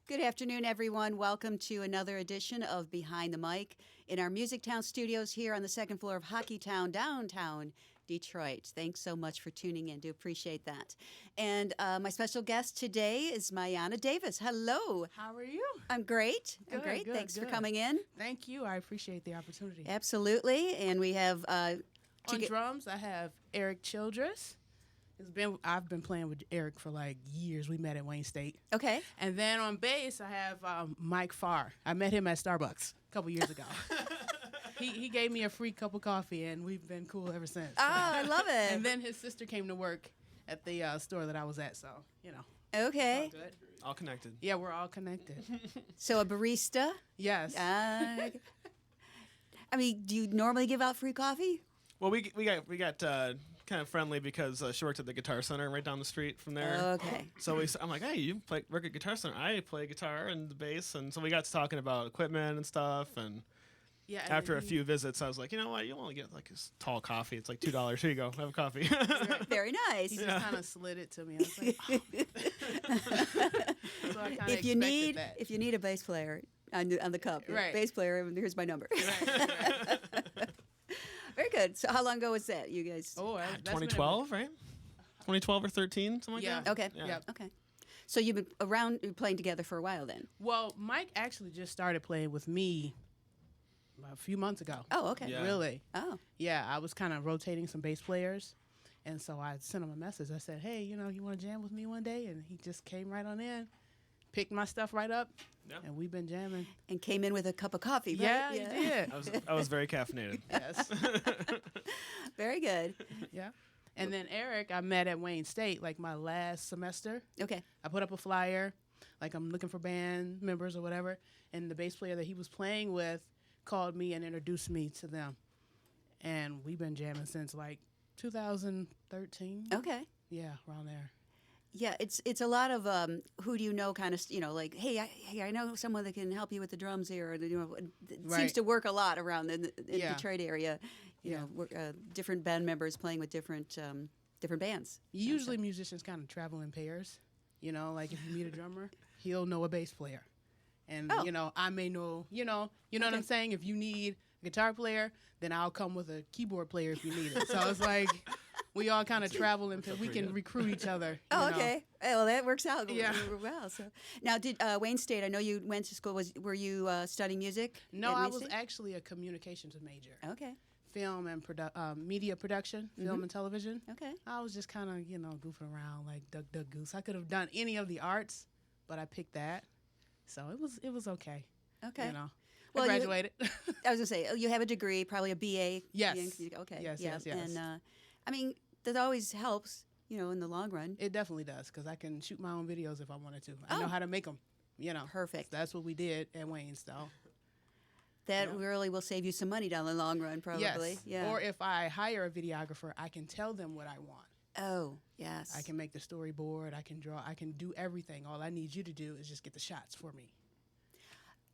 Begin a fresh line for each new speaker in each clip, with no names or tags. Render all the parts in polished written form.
Good afternoon, everyone. Welcome to another edition of Behind the Mic in our Music Town studios here on the second floor of Hockey Town, downtown Detroit. Thanks so much for tuning in. Do appreciate that. And my special guest today is Maiyana Davis. Hello.
How are you?
I'm great. I'm
Good,
great.
good,
Thanks for
good.
coming in.
Thank you. I appreciate the opportunity.
Absolutely. And we have
On drums, I have Eric Childress. I've been playing with Eric for like years. We met at Wayne State.
Okay.
And then on bass, I have Mike Farr. I met him at Starbucks a couple years ago. He gave me a free cup of coffee, and we've been cool ever since.
Oh, I love it.
And then his sister came to work at the store that I was at, so, you know.
Okay.
It's all good.
All connected.
Yeah, we're all connected.
So a barista?
Yes.
I mean, do you normally give out free coffee?
Well, we got kind of friendly because she worked at the Guitar Center right down the street from there.
Okay.
So I'm like, hey, you work at Guitar Center? I play guitar and the bass, and so we got to talking about equipment and stuff. And
Yeah. and
after a
he-
few visits, I was like, you know what? You only get like this tall coffee. It's like $2. Here you go. Have a coffee.
Very nice.
He just kind of slid it to me. I was like, oh. So I kinda
If you
expected that.
if you need a bass player on the cup,
Right.
bass player, here's my number.
Right.
Very good. So how long ago was that, you guys?
Oh, that's been a-
2012, right? 2012 or 13, something like
Yeah.
that.
Okay.
Yeah.
Yep.
Okay. So you've been playing together for a while then.
Well, Mike actually just started playing with me a few months ago.
Oh, okay.
Yeah.
Really?
Oh.
Yeah, I was kind of rotating some bass players. And so I sent him a message. I said, hey, you want to jam with me one day? And he just came right on in, picked my stuff right up,
Yeah.
and we've been jamming.
And came in with a cup of coffee, right?
Yeah, he did.
I was very caffeinated.
Yes.
Very good.
Yeah. And then Eric, I met at Wayne State like my last semester.
Okay.
I put up a flyer, like I'm looking for band members or whatever, and the bass player that he was playing with called me and introduced me to them. And we've been jamming since like 2013.
Okay.
Yeah, around there.
Yeah, it's a lot of who do you know kind of, like, hey, I know someone that can help you with the drums here. Or, it seems
Right.
to work a lot around in the
Yeah.
Detroit area. Different band members playing with different bands.
Usually musicians kind of travel in pairs. Like if you meet a drummer, he'll know a bass player. And,
Oh.
I may know, what I'm saying? If you need a guitar player, then I'll come with a keyboard player if you need it. So it's like we all kind of travel and we
pretty
can
good.
recruit each other.
Oh,
you know.
okay. Well, that works out
Yeah.
well. So now, did Wayne State? I know you went to school. Were you studying music?
No,
at
I
Wayne
was
State?
actually a communications major.
Okay.
Film and media production, film and television.
Okay.
I was just kind of, goofing around like Duck, Duck, Goose. I could have done any of the arts, but I picked that. So it was okay.
Okay.
I
Well,
graduated.
I was gonna say you have a degree, probably a BA.
Yes.
Okay.
Yes,
Yeah.
yes, yes.
And I mean, that always helps, in the long run.
It definitely does, because I can shoot my own videos if I wanted to. I
Oh.
know how to make them,
Perfect.
That's what we did at Wayne's, though.
That
Yeah.
really will save you some money down the long run, probably.
Yes.
Yeah.
Or if I hire a videographer, I can tell them what I want.
Oh, yes.
I can make the storyboard. I can draw. I can do everything. All I need you to do is just get the shots for me.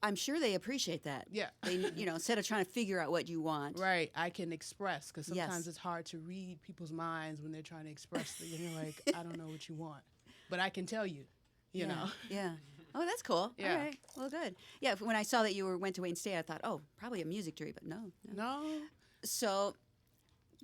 I'm sure they appreciate that.
Yeah.
They, instead of trying to figure out what you want.
Right. I can express, because
Yes.
sometimes it's hard to read people's minds when they're trying to express. And you're like, I don't know what you want, but I can tell you. You know.
Yeah. Oh, that's cool.
Yeah.
All right. Well, good. Yeah. When I saw that you went to Wayne State, I thought, oh, probably a music degree, but no.
No.
So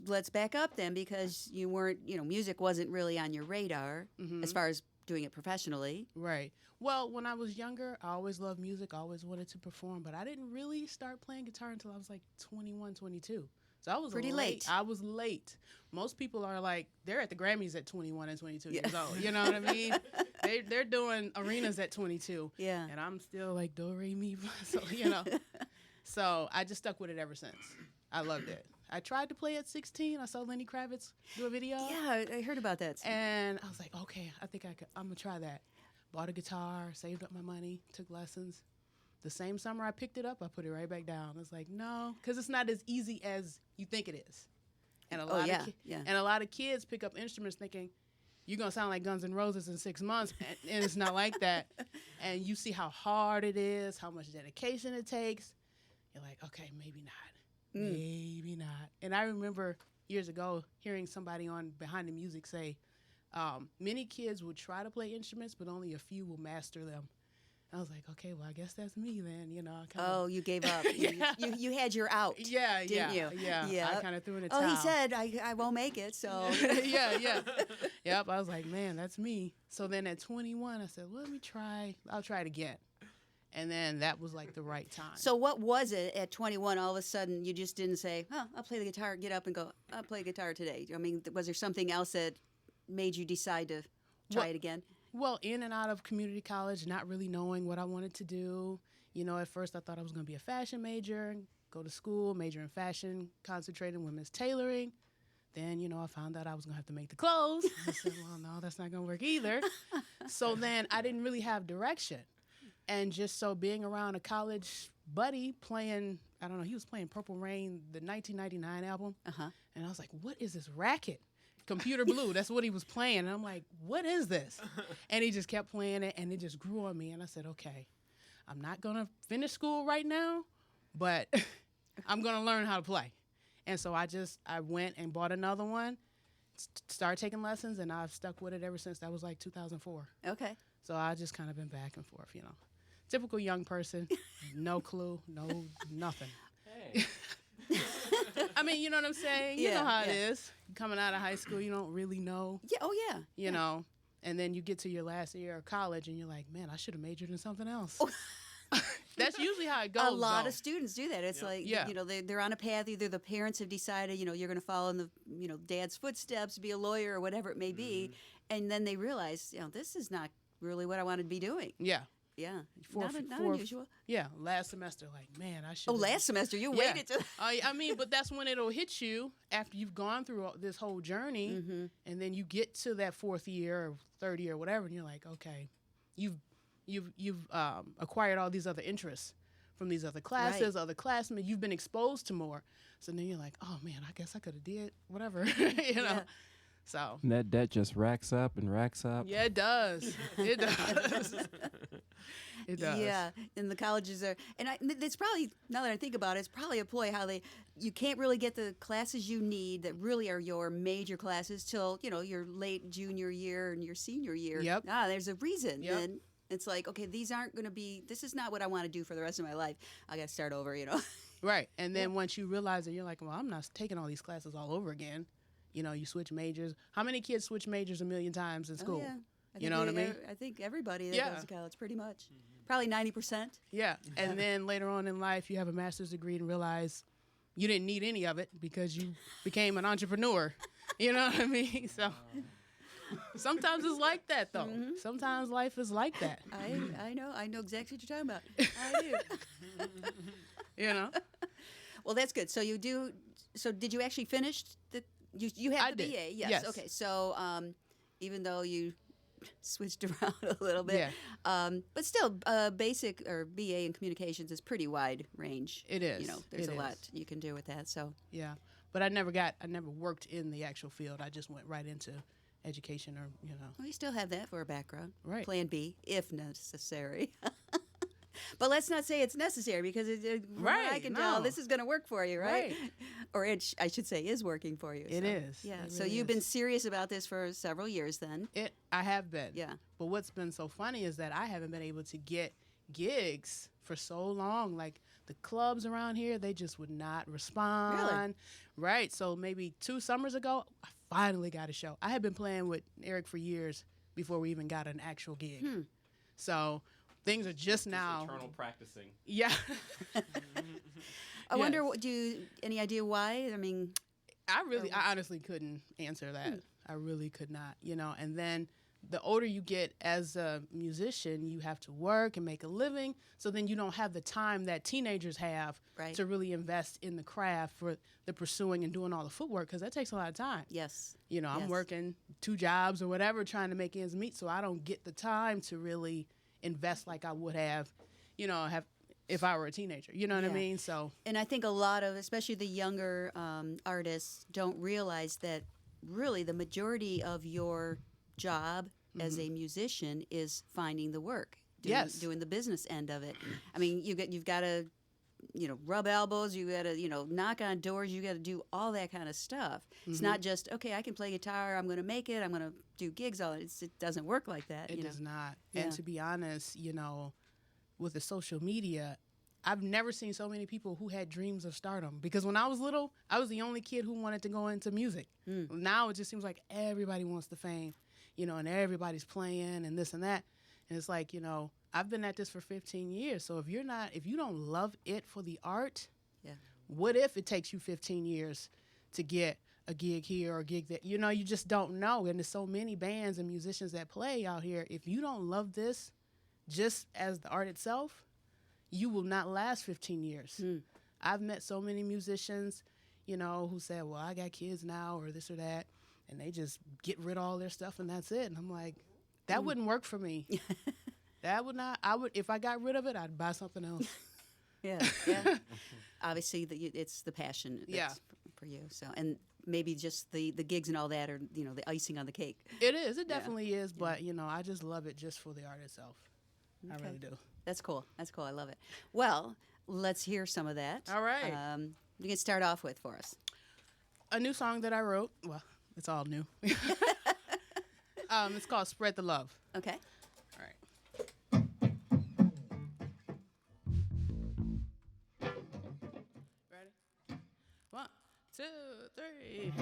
let's back up then, because you weren't, music wasn't really on your radar as far as doing it professionally.
Right. Well, when I was younger, I always loved music. I always wanted to perform, but I didn't really start playing guitar until I was like 21, 22. So I was
Pretty late.
I was late. Most people are like, they're at the Grammys at 21 and 22 years old. You know what I mean? They're doing arenas at 22.
Yeah.
And I'm still like, do, re, mi, fa. So, So I just stuck with it ever since. I loved it. I tried to play at 16. I saw Lenny Kravitz do a video.
Yeah, I heard about that.
And I was like, okay, I think I'm going to try that. Bought a guitar, saved up my money, took lessons. The same summer I picked it up, I put it right back down. I was like, no, because it's not as easy as you think it is. And a lot
yeah.
And a lot of kids pick up instruments thinking, you're going to sound like Guns N' Roses in 6 months. And it's not like that. And you see how hard it is, how much dedication it takes. You're like, okay, maybe not. Maybe not. And I remember years ago hearing somebody on Behind the Music say, many kids will try to play instruments, but only a few will master them. I was like, okay, well, I guess that's me then. You know, I
Oh, you gave up.
Yeah.
You had your out.
yeah,
didn't
yeah,
you?
yeah.
Yeah.
I kind of threw in a towel.
Oh, he said I won't make it. So
yeah. Yep. I was like, man, that's me. So then at 21, I said, well, let me try. I'll try it again. And then that was like the right time.
So what was it at 21? All of a sudden, you just didn't say, "Oh, I'll play the guitar." Get up and go. I'll play guitar today. I mean, was there something else that made you decide to try it again?
Well, in and out of community college, not really knowing what I wanted to do. You know, at first I thought I was going to be a fashion major, go to school, major in fashion, concentrate in women's tailoring. Then, you know, I found out I was going to have to make the clothes. I said, well, no, that's not going to work either. So then I didn't really have direction. And just so being around a college buddy playing, I don't know, he was playing Purple Rain, the 1999 album. And I was like, what is this racket? Computer Blue, that's what he was playing. And I'm like, what is this? And he just kept playing it, and it just grew on me. And I said, okay, I'm not going to finish school right now, but I'm going to learn how to play. And so I went and bought another one, started taking lessons, and I've stuck with it ever since. That was like 2004.
Okay.
So I just kind of been back and forth, you know. Typical young person, no clue, no nothing.
Hey.
I mean, you know what I'm saying? You
Yeah,
know how it
yeah.
is. Coming out of high school, you don't really know,
Yeah. Oh, yeah.
you know. And then you get to your last year of college, and you're like, man, I should have majored in something else. That's usually how it goes.
A lot
though.
of students do that. It's like,
Yeah.
you know, they're on a path. Either the parents have decided, you know, you're going to follow in the, you know, dad's footsteps, be a lawyer or whatever it may be. And then they realize, you know, this is not really what I want to be doing.
Yeah.
Yeah.
Fourth-
not
fourth-
unusual.
Yeah. Last semester, like, man, I should.
Oh, last semester, you waited to.
I mean, but that's when it'll hit you after you've gone through this whole journey, and then you get to that fourth year or third year or whatever, and you're like, okay, you've acquired all these other interests from these other classes, other classmates. You've been exposed to more, so then you're like, oh man, I guess I could have did whatever, you know.
Yeah.
So
And that debt just racks up and racks up.
yeah, it does. It does. It does.
Yeah, and the colleges are, and it's probably, now that I think about it, it's probably a ploy how you can't really get the classes you need that really are your major classes till, you know, your late junior year and your senior year.
Yep.
There's a reason.
Yep.
And it's like, okay, these aren't going to be, this is not what I want to do for the rest of my life. I got to start over, you know.
Right. And then once you realize it, you're like, well, I'm not taking all these classes all over again. You know, you switch majors. How many kids switch majors a million times in school?
Oh, yeah.
You know what I mean?
I think everybody that
Yeah.
goes to college, pretty much. Probably 90%.
Yeah. And then later on in life, you have a master's degree and realize you didn't need any of it because you became an entrepreneur. You know what I mean? So sometimes it's like that, though. Sometimes life is like that.
I know exactly what you're talking about. I do.
You know?
Well, that's good. So did you actually finish you had
I
the
did.
BA? Yes.
Yes.
Okay. So even though you switched around a little bit, but still, basic or BA in communications is pretty wide range.
It is.
You know, there's
It
a lot
is.
you can do with that. So
Yeah. But I never worked in the actual field. I just went right into education or, you know.
well, you still have that for a background.
Right.
Plan B if necessary. But let's not say it's necessary because from what I
Right,
can tell,
no.
this is going to work for you, right?
Right.
Or I should say is working for you.
It
so.
is.
Yeah.
It
So
really
you've
is.
been serious about this for several years then.
I have been.
Yeah.
But what's been so funny is that I haven't been able to get gigs for so long. Like the clubs around here, they just would not respond. Right. So maybe 2 summers ago, I finally got a show. I had been playing with Eric for years before we even got an actual gig. So things are just now.
Eternal practicing.
Yeah.
I wonder, any idea why? I mean,
I honestly couldn't answer that. I really could not, you know. And then the older you get as a musician, you have to work and make a living. So then you don't have the time that teenagers have
Right.
to really invest in the craft for the pursuing and doing all the footwork because that takes a lot of time.
yes.
You know, I'm
Yes.
working 2 jobs or whatever trying to make ends meet. So I don't get the time to really invest like I would have, you know, if I were a teenager. You know what I
Yeah.
mean? So
And I think a lot of, especially the younger artists, don't realize that really the majority of your job as a musician is finding the work, doing the business end of it. I mean, you've got to, you know, rub elbows. You got to, you know, knock on doors. You got to do all that kind of stuff. It's not just okay. I can play guitar. I'm going to make it. I'm going to do gigs. It doesn't work like that.
it
you know?
does not.
Yeah.
And to be honest, you know, with the social media, I've never seen so many people who had dreams of stardom. Because when I was little, I was the only kid who wanted to go into music. Now it just seems like everybody wants the fame, and everybody's playing and this and that. And it's like, I've been at this for 15 years. So if you don't love it for the art,
Yeah.
what if it takes you 15 years to get a gig here or a gig there? You just don't know. And there's so many bands and musicians that play out here. If you don't love this just as the art itself, you will not last 15 years. I've met so many musicians, who said, well, I got kids now or this or that, and they just get rid of all their stuff and that's it. And I'm like, that wouldn't work for me. That would not. If I got rid of it, I'd buy something else.
Yeah. Obviously, it's the passion that's for you. So, and maybe just the gigs and all that are, the icing on the cake.
It is. It definitely is. But, I just love it just for the art itself. I really do.
That's cool. I love it. Well, let's hear some of that.
All right.
You can start off with for us.
A new song that I wrote. Well, it's all new. It's called Spread the Love.
Okay.
All right. Ready? 1, 2, 3.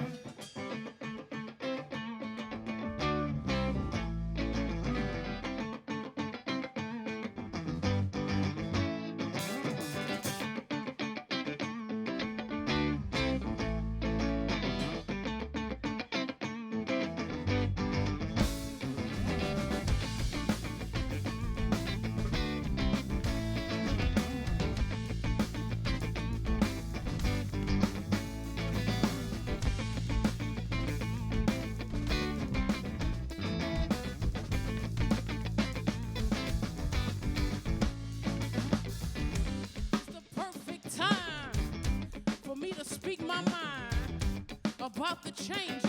Speak my mind about the changes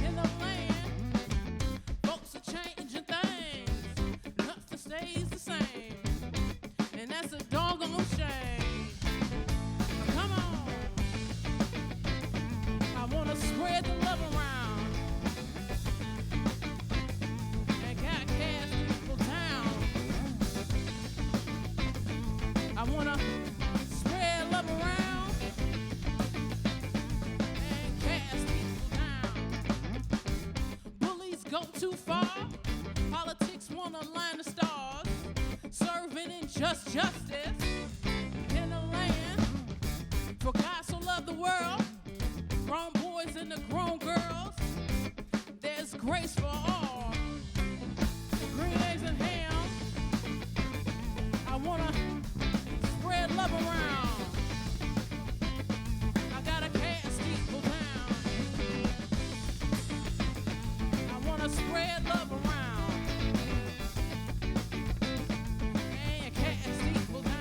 in the land. Folks are changing things, nothing stays the same, and that's a doggone shame. Come on, I wanna spread the love around and got cast people down. I wanna spread love around. Go too far. Politics wanna line the stars, serving injust justice in the land. For God so loved the world, grown boys and the grown girls. There's grace for all. Green eggs and ham. I wanna spread love around. I gotta cast people down. Spread love around and cast people down.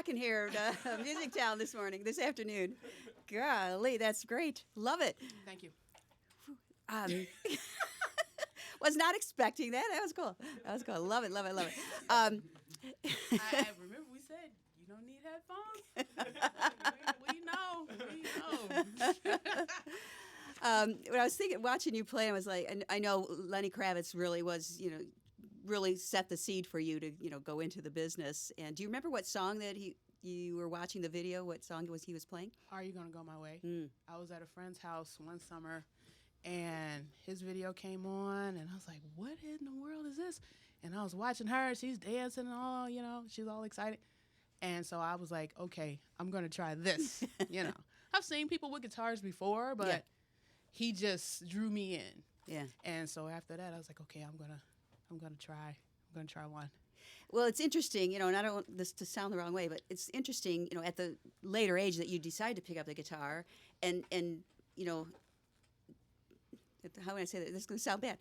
rocking here at Music Town this afternoon. Golly, that's great. Love it.
Thank you.
Was not expecting that. That was cool. That was cool. Love it. Love it. Love it.
I remember we said you don't need headphones. we know.
When I was watching you play, I was like, and I know Lenny Kravitz really was, really set the seed for you to, go into the business. And do you remember what song that you were watching the video? What song he was playing?
Are You Gonna Go My Way?
Mm.
I was at a friend's house one summer, and his video came on, and I was like, what in the world is this? And I was watching her. She's dancing and all, she's all excited. And so I was like, okay, I'm going to try this. I've seen people with guitars before, but
Yeah.
he just drew me in.
Yeah.
And so after that, I was like, okay, I'm going to try one.
Well, it's interesting, and I don't want this to sound the wrong way, but it's interesting, at the later age that you decide to pick up the guitar and how would I say that? This is going to sound bad.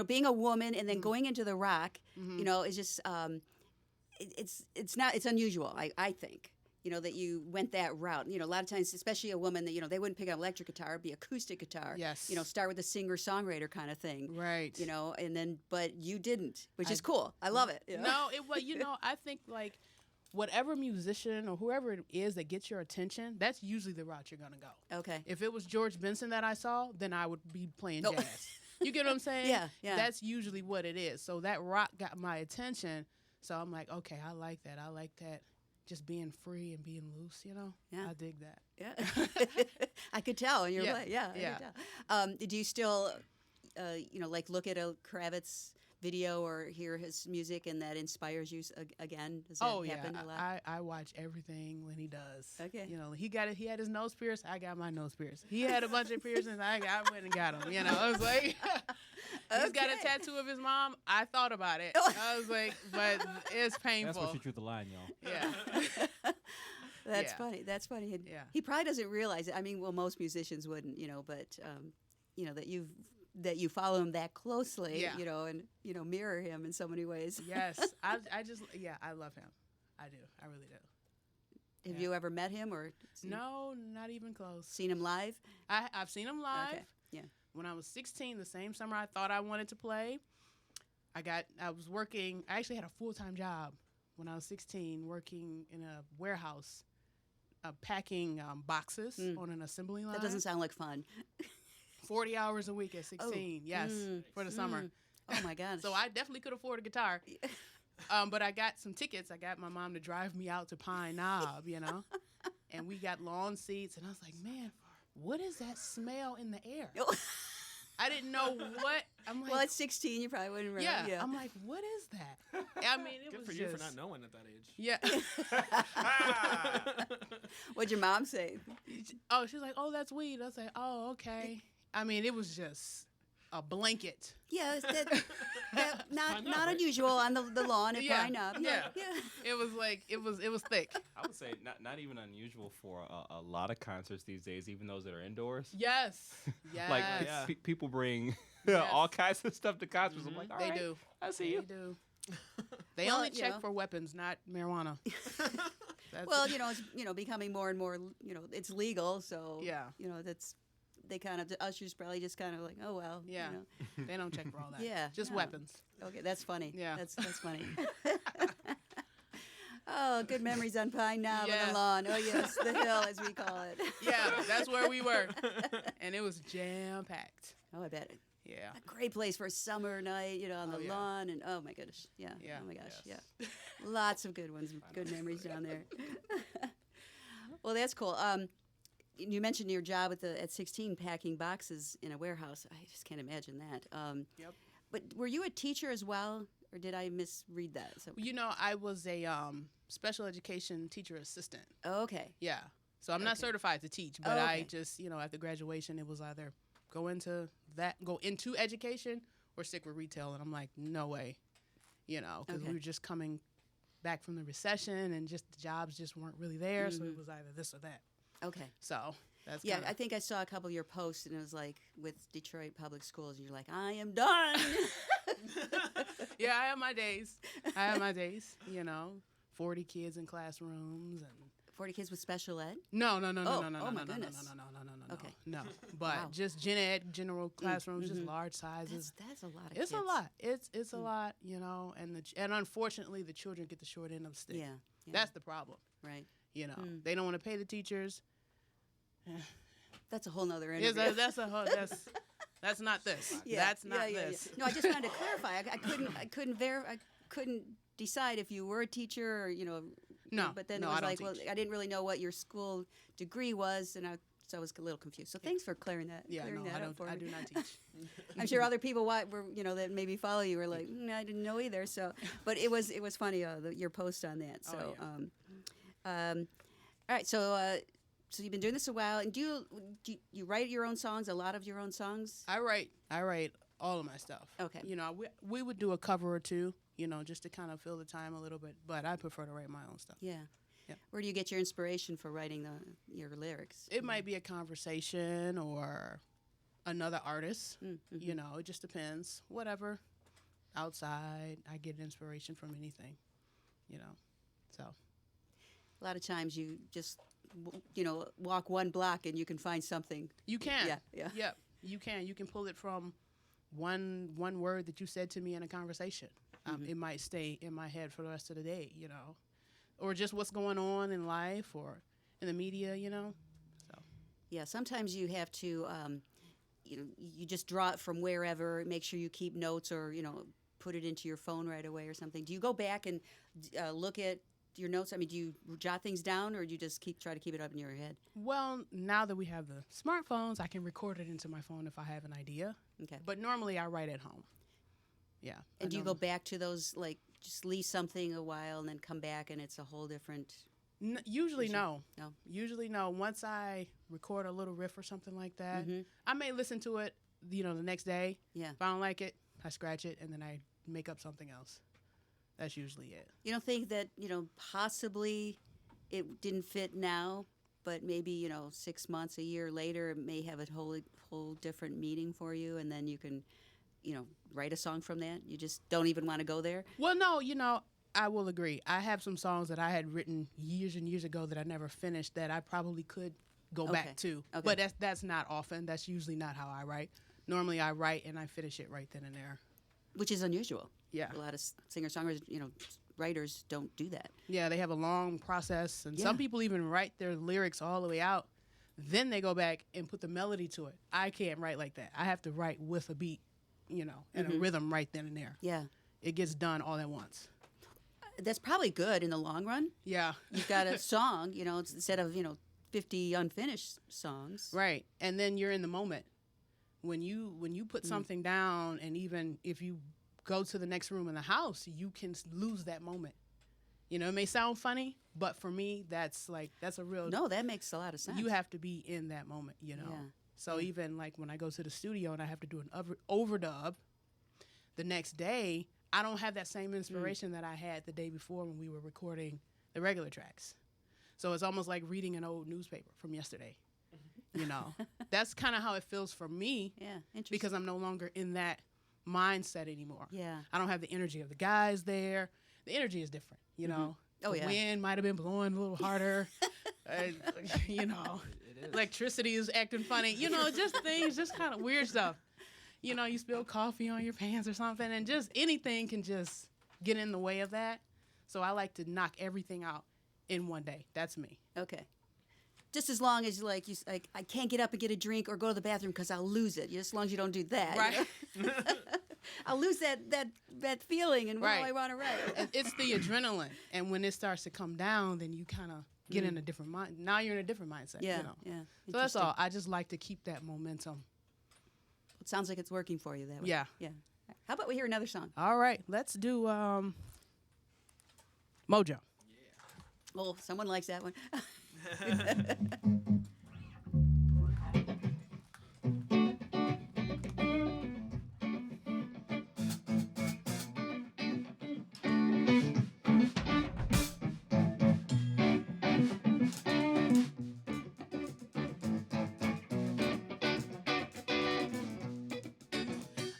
Being a woman and then going into the rock, is just it's unusual. I think that you went that route. A lot of times, especially a woman that they wouldn't pick up electric guitar, it'd be acoustic guitar.
Yes.
Start with a singer-songwriter kind of thing.
Right.
And then but you didn't, which is cool. I love it.
No, I think like whatever musician or whoever it is that gets your attention, that's usually the route you're going to go.
Okay.
If it was George Benson that I saw, then I would be playing
No.
jazz. You get what I'm saying?
Yeah.
That's usually what it is. So that rock got my attention. So I'm like, okay, I like that. I like that. Just being free and being loose,
Yeah.
I dig that.
Yeah. I could tell in your play. Yeah. I
Yeah.
could tell. Do you still, like look at a Kravitz video or hear his music and that inspires you again? Does that happen a lot?
I watch everything when he does.
Okay.
He had his nose pierced. I got my nose pierced. He had a bunch of piercings. I went and got them. I was like, he's got a
Okay.
tattoo of his mom. I thought about it. I was like, but it's painful.
That's where she drew the line, y'all.
Yeah.
That's
Yeah.
funny. That's funny. And
Yeah.
he probably doesn't realize it. I mean, well, most musicians wouldn't, but that you follow him that closely,
Yeah.
and mirror him in so many ways.
Yes. I love him. I do. I really do.
Have
Yeah.
you ever met him or
No, not even close.
seen him live?
I've seen him live.
Okay. Yeah.
When I was 16, the same summer I thought I wanted to play, I was working. I actually had a full-time job when I was 16, working in a warehouse, packing boxes on an assembly line.
That doesn't sound like fun.
40 hours a week at 16, yes, for the summer.
Oh my gosh.
So I definitely could afford a guitar. But I got some tickets. I got my mom to drive me out to Pine Knob, and we got lawn seats. And I was like, man, what is that smell in the air? I didn't know what. I'm like,
well, at 16, you probably wouldn't remember.
yeah. I'm like, what is that? I mean, it
Good
was
for
just,
you for not knowing at that age.
Yeah.
What'd your mom say?
Oh, she's like, oh, that's weed. I was like, oh, okay. I mean, it was just a blanket.
Yeah, not
Pine Knob,
not
right?
unusual on the lawn at
Yeah,
Pine Knob.
yeah.
Yeah.
It was like it was thick.
I would say not even unusual for a lot of concerts these days, even those that are indoors.
Yes. Yes.
Like
Yeah.
people bring
Yes.
all kinds of stuff to concerts. I'm like, all
They
right,
do.
I see
They
you.
do. They
Well,
only
you
check
know.
for weapons, not marijuana. That's
Well, it's becoming more and more. It's legal, so
Yeah.
that's they kind of the ushers probably just kind of like, oh well.
Yeah. They don't check for all that.
Yeah,
Just
no.
weapons.
Okay, that's funny.
Yeah.
That's funny. Oh, good memories on Pine Knob on
Yeah.
the lawn. Oh yes, the hill as we call it.
Yeah, that's where we were. And it was jam packed.
Oh, I bet.
Yeah.
A great place for a summer night, on
Oh,
the
yeah.
lawn, and oh my goodness, yeah.
Yeah.
Oh my gosh,
Yes.
yeah. Lots of good ones, good memories down there. Well, that's cool. You mentioned your job at 16 packing boxes in a warehouse. I just can't imagine that.
Yep.
But were you a teacher as well, or did I misread that? So,
I was a special education teacher assistant.
oh, okay.
Yeah. So I'm not
Okay.
certified to teach, but
Oh,
I
okay.
just, after graduation, it was either go into education or stick with retail. And I'm like, no way, because
Okay.
we were just coming back from the recession and just the jobs just weren't really there. So it was either this or that.
Okay.
So that's
Yeah,
kinda,
I think I saw a couple of your posts, and it was like with Detroit Public Schools, and you're like, I am done.
yeah, I have my days. 40 kids in classrooms and
40 kids with special ed?
no, no, no, no,
Oh,
no, no,
oh
no,
my
no, no, no,
goodness.
no, no, no, no, no,
Okay.
no. But
Wow.
just gen ed, general classrooms, just large sizes.
That's a lot of
It's
kids.
a lot. It's a lot, you know, and unfortunately the children get the short end of the stick.
Yeah.
That's the problem.
Right.
You know, they don't want to pay the teachers.
That's a whole nother
It's
interview.
that's not this.
Yeah,
That's not
yeah.
this.
No, I just wanted to clarify. I couldn't decide if you were a teacher or
No,
But then
no,
it was
I don't
like, well,
teach.
I didn't really know what your school degree was, and so I was a little confused. So thanks for clearing that.
Yeah,
clearing
no,
that
I
up
don't.
for
I
me.
do not teach.
I'm sure other people that maybe follow you were like, I didn't know either. So, but it was funny your post on that. So, all right. So you've been doing this a while, and do you write your own songs? A lot of your own songs?
I write all of my stuff.
Okay.
You know, we would do a cover or two, you know, just to kind of fill the time a little bit. But I prefer to write my own stuff.
Yeah.
Yeah.
Where do you get your inspiration for writing your lyrics?
It might be a conversation or another artist.
Mm-hmm.
You know, it just depends. Whatever. Outside, I get inspiration from anything. You know, so.
A lot of times you just walk one block and you can find something.
You can.
Yeah.
Yep. You can. You can pull it from one word that you said to me in a conversation. It might stay in my head for the rest of the day, you know, or just what's going on in life or in the media, you know. So.
Yeah. Sometimes you have to, you just draw it from wherever. Make sure you keep notes or put it into your phone right away or something. Do you go back and look at your notes? I mean, do you jot things down, or do you just try to keep it up in your head?
Well, now that we have the smartphones, I can record it into my phone if I have an idea.
Okay.
But normally I write at home. Yeah.
And do you go back to those, like, just leave something a while and then come back and it's a whole different...
Usually no.
No?
Usually no. Once I record a little riff or something like that, I may listen to it, the next day.
Yeah.
If I don't like it, I scratch it and then I make up something else. That's usually it.
You don't think that, possibly it didn't fit now, but maybe, 6 months, a year later, it may have a whole different meaning for you, and then you can, write a song from that? You just don't even want to go there?
Well, no, I will agree. I have some songs that I had written years and years ago that I never finished that I probably could go back to.
Okay.
But that's not often. That's usually not how I write. Normally I write and I finish it right then and there.
Which is unusual.
Yeah.
A lot of singer-songwriters, writers don't do that.
Yeah, they have a long process, and
Yeah.
some people even write their lyrics all the way out. Then they go back and put the melody to it. I can't write like that. I have to write with a beat, and a rhythm right then and there.
Yeah.
It gets done all at once.
That's probably good in the long run.
Yeah.
You've got a song, instead of, 50 unfinished songs.
Right. And then you're in the moment. When you put something down, and even if you go to the next room in the house, you can lose that moment. It may sound funny, but for me, that's a real...
No, that makes a lot of sense.
You have to be in that moment,
Yeah.
So even like when I go to the studio and I have to do an overdub, the next day, I don't have that same inspiration that I had the day before when we were recording the regular tracks. So it's almost like reading an old newspaper from yesterday. That's kind of how it feels for me.
Yeah, interesting.
Because I'm no longer in that mindset anymore.
Yeah.
I don't have the energy of the guys there. The energy is different,
Oh,
the
yeah.
wind might have been blowing a little harder. Electricity is acting funny. Just things, just kind of weird stuff. You spill coffee on your pants or something, and just anything can just get in the way of that. So I like to knock everything out in one day. That's me.
Okay. Just as long as I can't get up and get a drink or go to the bathroom because I'll lose it. Just as long as you don't do that.
Right.
I'll lose that feeling, and
Right.
I want to write.
It's the adrenaline. And when it starts to come down, then you kind of get in a different mind. Now you're in a different mindset.
Yeah, yeah.
So that's
Interesting.
all. I just like to keep that momentum.
It sounds like it's working for you that way.
Yeah.
Yeah. How about we hear another song?
All right. Let's do Mojo.
Oh, someone likes that one.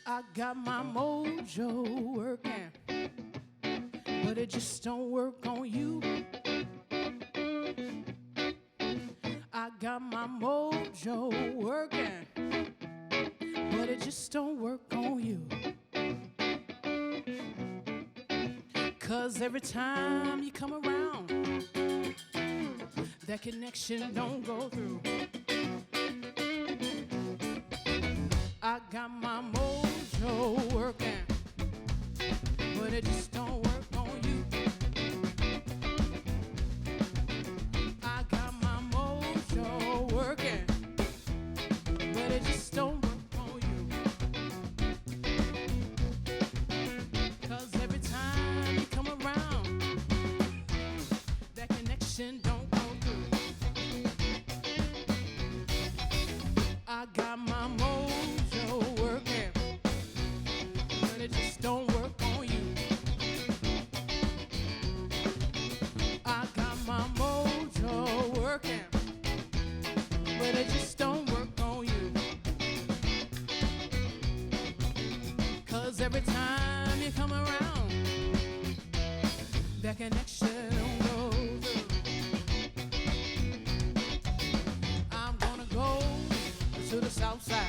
I got my mojo working, but but it just don't work on you. I got my mojo working, but it just don't work on you. 'Cause every time you come around, that connection don't go through. I got my mojo working, but it just don't work on you. I got my mojo working, but it just don't work on you. 'Cause every time you come around, that connection don't go through. I got my mojo working, but it just don't work on you. I got my mojo working, but it just don't work on you. 'Cause every time you come around, that connection don't go through. I'm gonna go to the south side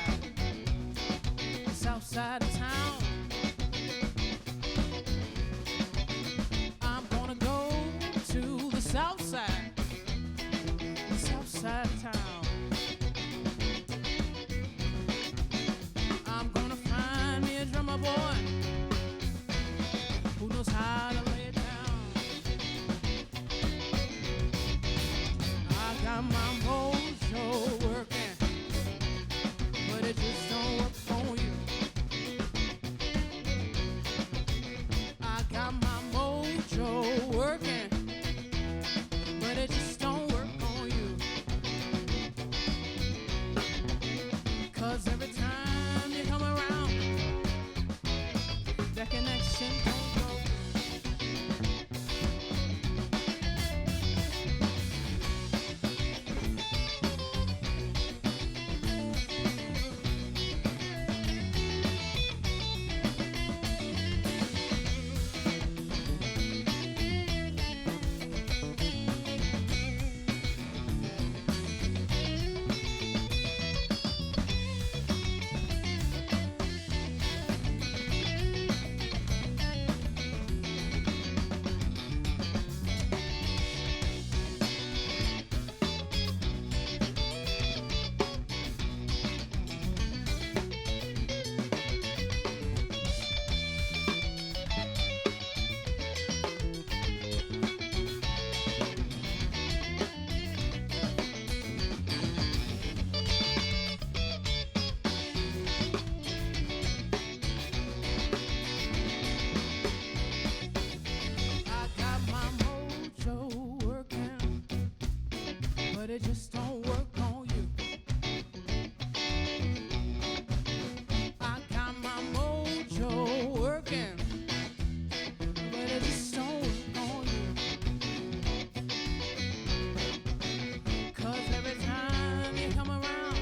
of town. I'm gonna go to the south side of town. I'm gonna find me a drummer boy who knows how to lay it down. I got my mojo working, but it just don't work on you. I got my mojo working, but it just don't work on you. 'Cause every time you come around, that connection don't go. I got my mojo working, but it just don't work on you. I got my mojo working, but it just don't work on you. 'Cause every time you come around,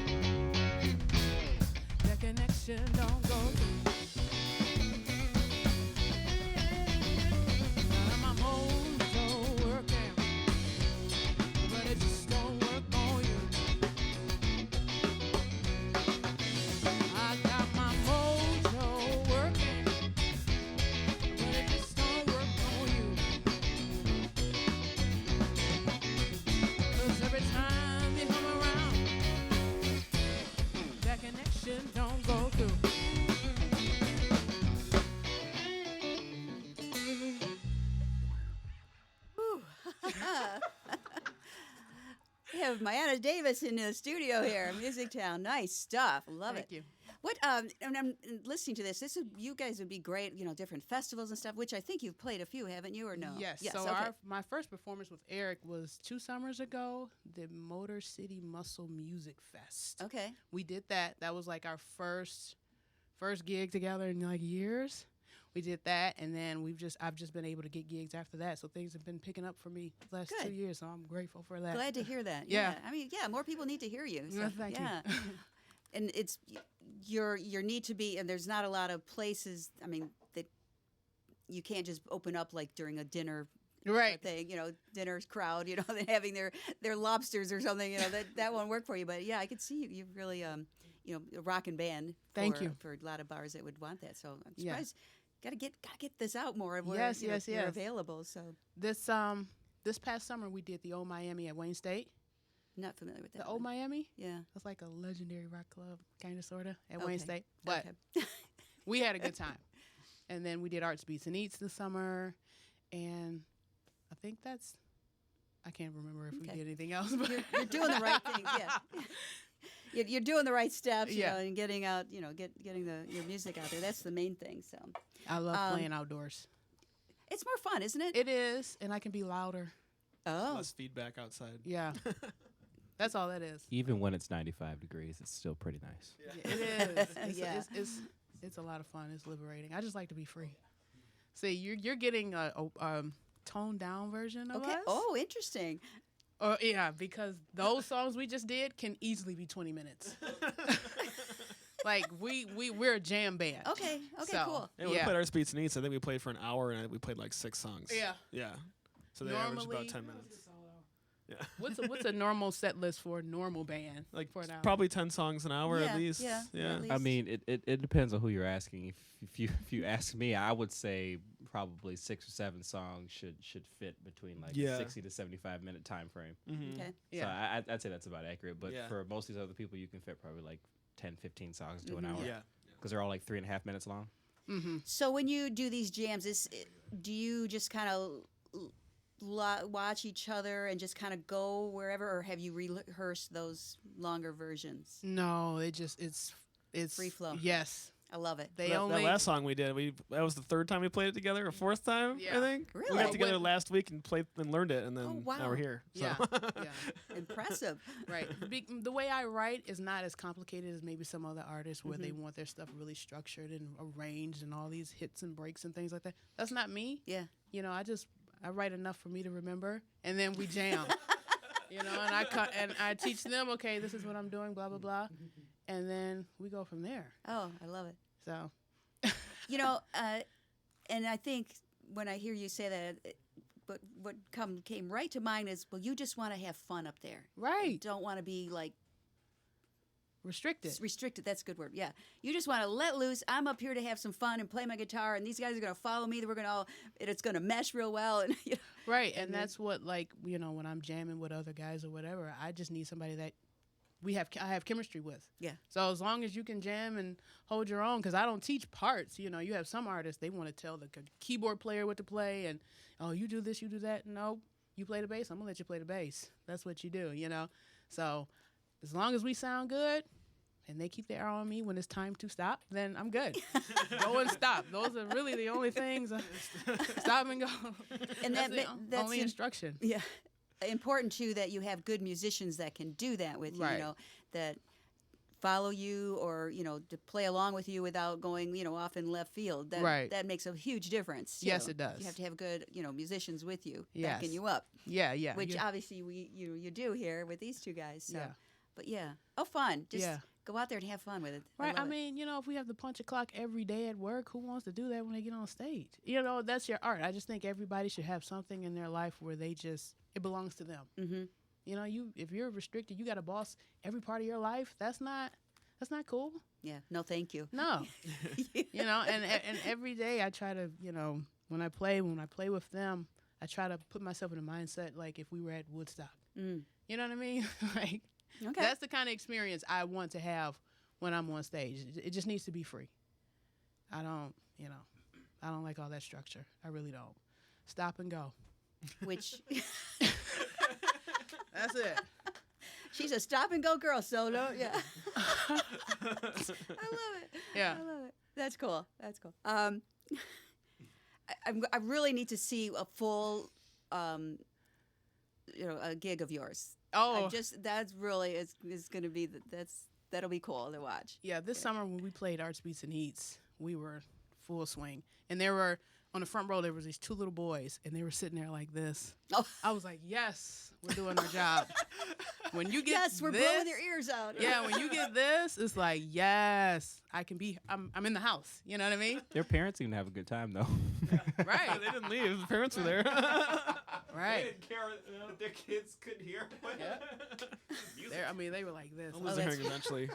that connection don't go through. Got my mojo working, but it just don't work on you. I got my mojo working, but it just don't work on you. 'Cause every time you come around, that connection don't go through.
We have Maiyana Davis in the studio here, Music Town. Nice stuff. Love
Thank
it.
you.
What? And I'm listening to this. You guys would be great. Different festivals and stuff. Which I think you've played a few, haven't you? Or no?
Yes. So
okay.
my first performance with Eric was 2 summers ago, the Motor City Muscle Music Fest.
Okay.
We did that. That was like our first gig together in like years. We did that, and then I've just been able to get gigs after that. So things have been picking up for me the last
Good.
2 years. So I'm grateful for that.
Glad to hear that.
Yeah.
I mean, more people need to hear you. So,
Yeah, thank you.
And it's your need to be, and there's not a lot of places. I mean, that you can't just open up like during a dinner
Right.
thing, dinner crowd, they're having their lobsters or something, that won't work for you. But yeah, I could see you really, a rockin' band.
Thank you.
For a lot of bars that would want that. So I'm
Yeah.
surprised. Gotta get this out more. Where,
Yes,
you know,
yes,
they're
yes.
available. So
This past summer we did the Old Miami at Wayne State.
not familiar with that.
The Old
one.
Miami.
Yeah.
That's like a legendary rock club, kind of, sort of, at Wayne
Okay.
State. But
Okay.
we had a good time. And then we did Arts, Beats, and Eats this summer. And I think I can't remember if we
Okay.
did anything else. But
You're doing the right things. Yeah. You're doing the right steps,
Yeah.
and getting out, getting your music out there. That's the main thing. So
I love playing outdoors.
it's more fun, isn't it?
It is, and I can be louder.
Oh,
Less feedback outside.
Yeah. That's all that is.
Even when it's 95 degrees, it's still pretty nice.
It is. It's,
Yeah.
it's a lot of fun. It's liberating. I just like to be free. See, you're getting a toned down version of
okay.
us.
Oh, interesting.
Yeah, because those songs we just did can easily be 20 minutes. Like we're a jam band.
Okay. Okay.
So,
Cool.
Yeah, we
Yeah.
played Arts, Beats, and Eats. I think we played for an hour, and we played like 6 songs.
Yeah.
Yeah. So they averaged
Normally-
about 10 minutes. Yeah.
What's a normal set list for a normal band?
Like
for an hour?
probably 10 songs an hour
Yeah,
at least.
yeah,
Yeah.
at
I
least.
mean, it depends on who you're asking. If you ask me, I would say probably 6 or 7 songs should fit between like
Yeah.
60 to 75 minute time frame.
Mhm.
Okay.
Yeah.
So I'd say that's about accurate. But
Yeah.
for most of these other people, you can fit probably like 10, 15 songs to an
Mhm.
hour.
Yeah.
Because they're all like 3.5 minutes long.
Mm-hmm.
So when you do these jams, do you just kind of watch each other and just kind of go wherever, or have you rehearsed those longer versions?
No, it's
Free flow.
Yes.
I love it.
They
that
only
last song we did, that was the 3rd time we played it together, or 4th time,
Yeah.
I think. We
Really?
got together
When-
last week and played and learned it, and then
Oh, wow.
now we're here. So.
Yeah. Yeah.
Impressive.
Right. The way I write is not as complicated as maybe some other artists where they want their stuff really structured and arranged and all these hits and breaks and things like that. That's not me.
Yeah.
I write enough for me to remember, and then we jam. And I teach them, okay, this is what I'm doing, blah blah blah, and then we go from there.
Oh, I love it.
So
And I think when I hear you say that, but what came right to mind is, well, you just want to have fun up there. You
right,
don't want to be like
restricted.
restricted. That's a good word. Yeah. You just want to let loose. I'm up here to have some fun and play my guitar, and these guys are going to follow me. We're going to it's going to mesh real well. And
Right, and
then-
that's what when I'm jamming with other guys or whatever, I just need somebody that I have chemistry with.
Yeah.
So as long as you can jam and hold your own, because I don't teach parts. You have some artists, they want to tell the keyboard player what to play, and you do this, you do that. No, you play the bass. I'm gonna let you play the bass. That's what you do. So as long as we sound good, and they keep their eye on me when it's time to stop, then I'm good. Go and stop. Those are really the only things. Stop and go.
And
That's the
that's
only instruction.
yeah, important too that you have good musicians that can do that with you.
Right.
That follow you or to play along with you without going off in left field. That makes a huge difference.
Yes, it does.
You have to have good musicians with you
Yes.
backing you up,
Yeah.
which
yeah.
obviously you do here with these two guys. So.
Yeah.
But yeah, fun. Just
Yeah.
go out there and have fun with it.
Right.
love
I
it.
mean, if we have to punch a clock every day at work, who wants to do that when they get on stage? That's your art. I just think everybody should have something in their life where it belongs to them.
Mhm.
If you're restricted, you got a boss every part of your life. That's not cool.
Yeah. No, thank you.
No. And every day I try to, when I play with them, I try to put myself in a mindset like if we were at Woodstock.
Mm.
You know what I mean? Like
Okay.
that's the kind of experience I want to have when I'm on stage. It just needs to be free. I don't like all that structure. I really don't. Stop and go.
Which
That's it.
she's a stop and go girl. So no, yeah. I love it.
Yeah.
I love it. That's cool. That's cool. I really need to see a full, a gig of yours.
Oh,
That's really is going to be that'll be cool to watch.
yeah. This summer when we played Arts, Beats, and Eats, we were full swing. And there were, on the front row, there was these 2 little boys, and they were sitting there like this.
Oh.
I was like, yes, we're doing our job. When you get
Yes, we're
this,
blowing their ears out.
yeah, when you get this, it's like, yes, I'm in the house. You know what I mean?
Their parents even have a good time though.
Right.
They didn't leave. The parents were there.
Right.
didn't care that their kids couldn't hear.
They were like this.
I'll lose a hearing eventually.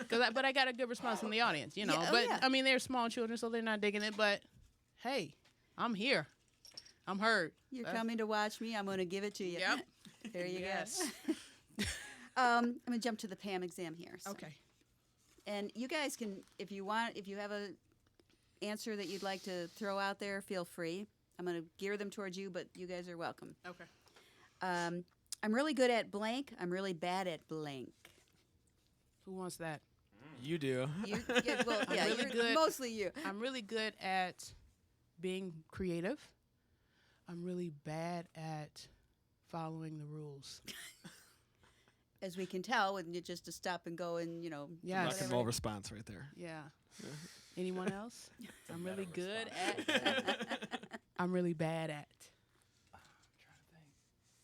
But I got a good response from the audience, you know.
Yeah, oh,
but
yeah.
I mean, they're small children, so they're not digging it. But hey, I'm here. I'm heard.
You're coming to watch me. I'm going to give it to you.
Yep.
There you
Yes.
go. I'm going to jump to the Pam exam here. So.
Okay.
And you guys can, if you have a answer that you'd like to throw out there, feel free. I'm going to gear them towards you, but you guys are welcome.
Okay.
I'm really good at blank. I'm really bad at blank.
Who wants that?
You do.
really
you're
good.
mostly you.
I'm really good at being creative. I'm really bad at following the rules.
As we can tell, when you just to stop and go and,
Yes.
Rock and roll response right there.
Yeah. Anyone else? I'm really good at. I'm really bad at.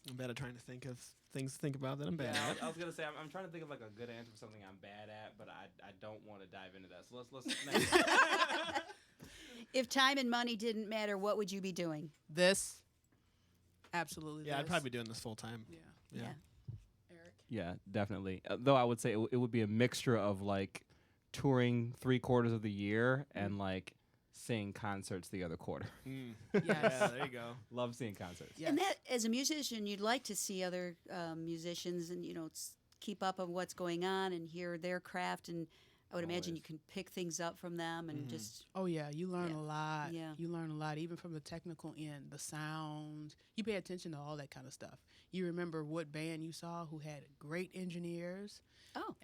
I'm bad at trying to think of things to think about that I'm bad at.
I was gonna say I'm trying to think of like a good answer for something I'm bad at, but I don't want to dive into that. So let's
If time and money didn't matter, what would you be doing?
This. Absolutely.
Yeah, I'd
this.
probably be doing this full time.
Yeah.
Yeah.
Eric.
Yeah, definitely. Though I would say it would be a mixture of like touring 3/4 of the year and like seeing concerts the other quarter.
Yes.
Yeah, there you go.
Love seeing concerts.
Yes.
And that, as a musician, you'd like to see other musicians and keep up on what's going on and hear their craft. And I would imagine
Always.
you can pick things up from them and just
Oh yeah, you learn
Yeah.
a lot.
Yeah.
You learn a lot, even from the technical end, the sound. You pay attention to all that kind of stuff. You remember what band you saw who had great engineers,
oh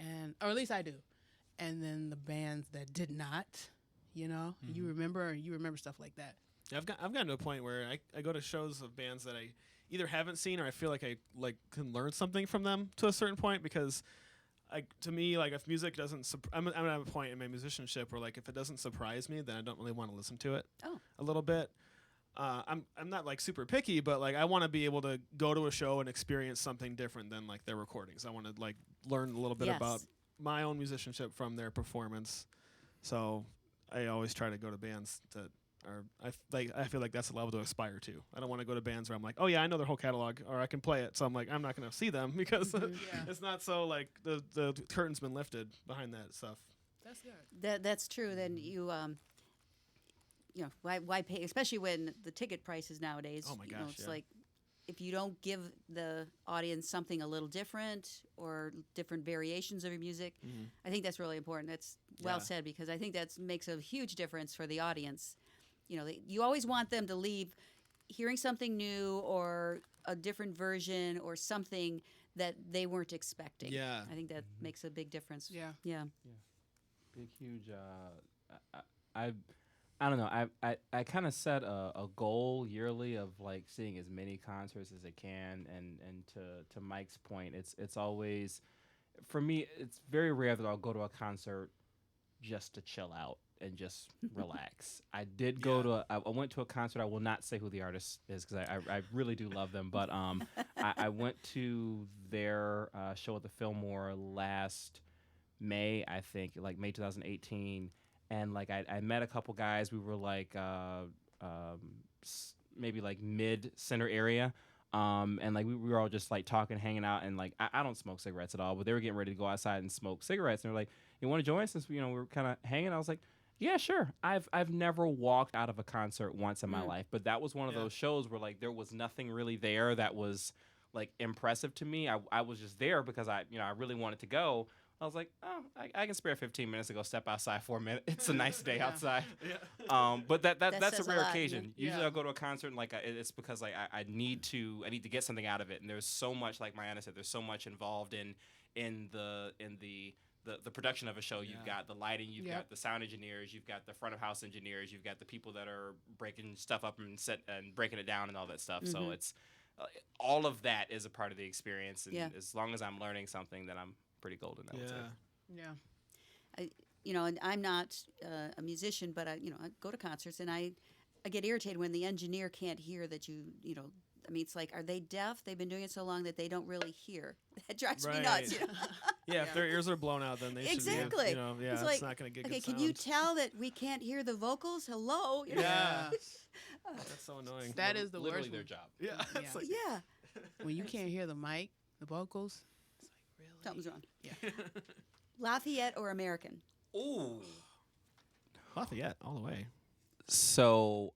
or at least I do, and then the bands that did not. You remember stuff like that.
Yeah, I've gotten to a point where I go to shows of bands that I either haven't seen or I feel like I can learn something from them to a certain point because. To me, if music doesn't, I'm at a point in my musicianship where if it doesn't surprise me, then I don't really want to listen to it.
Oh.
A little bit. I'm not super picky, but I want to be able to go to a show and experience something different than their recordings. I want to learn a little bit
Yes.
about my own musicianship from their performance. So I always try to go to bands that are I feel like that's a level to aspire to. I don't want to go to bands where I'm like, oh yeah, I know their whole catalog or I can play it. So I'm I'm not going to see them because
Yeah.
it's not so the curtain's been lifted behind that stuff.
That's good.
that's true. Then you why pay, especially when the ticket prices nowadays.
Oh my gosh,
it's
yeah.
if you don't give the audience something a little different or different variations of your music, I think that's really important. That's well
Yeah.
said because I think that makes a huge difference for the audience. You always want them to leave hearing something new or a different version or something that they weren't expecting.
Yeah.
I think that makes a big difference.
Yeah.
Yeah.
Big, huge. I don't know. I kind of set a goal yearly of seeing as many concerts as I can, and to Mike's point, it's always for me. It's very rare that I'll go to a concert just to chill out and just relax. I did go to I went to a concert. I will not say who the artist is because I really do love them, but I went to their show at the Fillmore last May, I think, May 2018, and I met a couple guys. We were maybe mid center area. And we were all just talking, hanging out, and I don't smoke cigarettes at all, but they were getting ready to go outside and smoke cigarettes, and they were like, "You want to join us?" Since we were kind of hanging. I was like, "Yeah, sure." I've never walked out of a concert once in my life, but that was one of those shows where there was nothing really there that was impressive to me. I was just there because I really wanted to go. I was like, oh, I can spare 15 minutes to go step outside for a minute. It's a nice day outside. But that's
says
a rare
a lot,
occasion.
yeah.
Usually I'll go to a concert and it's because I need to get something out of it. And there's so much, like Maiyana said, there's so much involved in the production of a show. You've got the lighting, you've got the sound engineers, you've got the front of house engineers, you've got the people that are breaking stuff up and breaking it down and all that stuff. So it's all of that is a part of the experience. And as long as I'm learning something, then I'm pretty golden. I would say.
Yeah.
And I'm not a musician, but I go to concerts and I get irritated when the engineer can't hear that I mean, it's like, are they deaf? They've been doing it so long that they don't really hear. That drives me
Right.
nuts. You know?
Yeah, if their ears are blown out, then they
Exactly.
should be,
It's
it's
like,
not going to get
okay,
good
can
sound.
you tell that we can't hear the vocals? Hello? You know?
Yeah. That's so annoying.
That is the
literally
worst
their
one.
job.
Yeah.
Yeah.
It's like,
Yeah.
When you can't hear the mic, the vocals, it's like, really?
Something's wrong.
Yeah.
Lafayette or American?
Ooh.
Lafayette, all the way.
So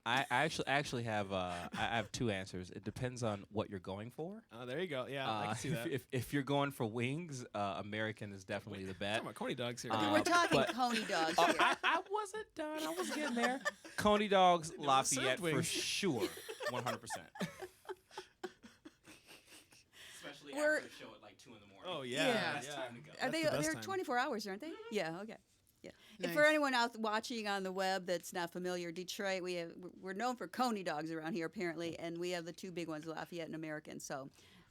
I actually have I have two answers. It depends on what you're going for.
Oh, there you go. Yeah, I can see that.
If you're going for wings, American is definitely the bet.
Talking about Coney dogs here.
Okay, we're talking
but-
Coney dogs
Oh,
here.
I wasn't done. I was getting there. Coney dogs,
It was
Lafayette
served
for
wings.
sure, 100%. Especially
We're-
after the show at like 2 in the morning.
Oh, yeah.
Yeah.
That's time to go.
Are
That's
they?
the best
They're
time.
24 hours, aren't they? Yeah. Okay. Yeah. And
Nice.
for anyone out watching on the web that's not familiar, Detroit, we're known for Coney dogs around here apparently, and we have the two big ones, Lafayette and American. So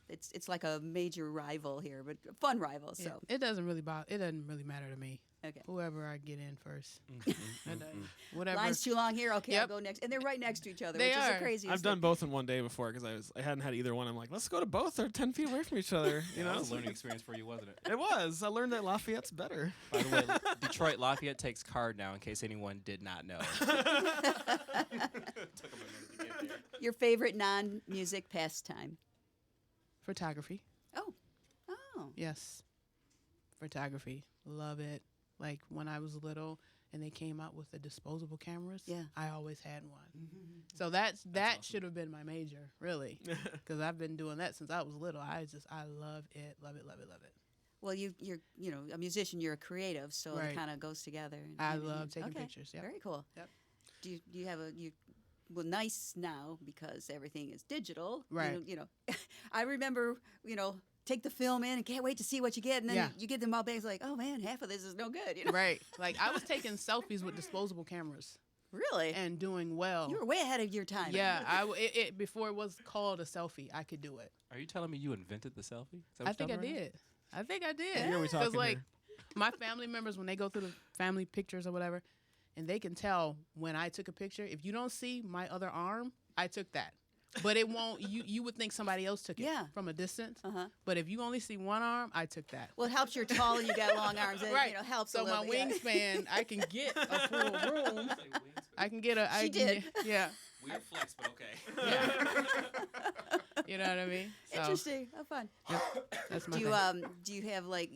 it's like a major rival here, but a fun rival.
Yeah.
So
It doesn't really bother. It doesn't really matter to me.
okay.
Whoever I get in first.
Mm-hmm,
It doesn't- Whatever.
Line's too long here. Okay, I'll
Yep.
go next, and they're right next to each other,
They
which is the
are.
craziest.
I've done
thing.
both in one day before because I hadn't had either one. I'm like, let's go to both. They're 10 feet away from each other. You know,
That was a learning experience for you, wasn't it?
It was. I learned that Lafayette's better.
By the way, Detroit Lafayette takes card now, in case anyone did not know. Took 'em a minute to get there.
Your favorite non-music pastime?
Photography.
Oh,
Yes. Photography. Love it. Like when I was little and they came out with the disposable cameras.
Yeah.
I always had one. So that
awesome.
should have been my major, really. Because I've been doing that since I was little. I love it. Love it, love it, love it.
well, you're a musician. You're a creative, so it
Right.
kind of goes together.
I
And-
love taking
okay.
pictures. Yep.
Very cool.
Yep.
Do you have well, nice now because everything is digital.
Right.
You know, I remember, take the film in and can't wait to see what you get. And then
Yeah.
you get them all back. It's like, oh man, half of this is no good. You know?
Right. Like I was taking selfies with disposable cameras
Really?
and doing well.
You were way ahead of your time.
Yeah, before it was called a selfie, I could do it.
Are you telling me you invented the selfie? Is that
I
what
think I
you're talking about?
did. I think I did.
Here we
Because
talking
like
here.
my family members, when they go through the family pictures or whatever, and they can tell when I took a picture. If you don't see my other arm, I took that. But it won't. You would think somebody else took it
Yeah.
from a distance.
Uh-huh.
But if you only see one arm, I took that.
Well, it helps you're tall and you got long arms. It,
Right.
helps a
So
little
my
bit, yeah.
wingspan, I can get a full room. I can get a. I
She
can
did.
get- yeah.
Weird flex, but okay.
You know what I mean? So,
Interesting. How fun.
That's my
Do you
thing.
do you have like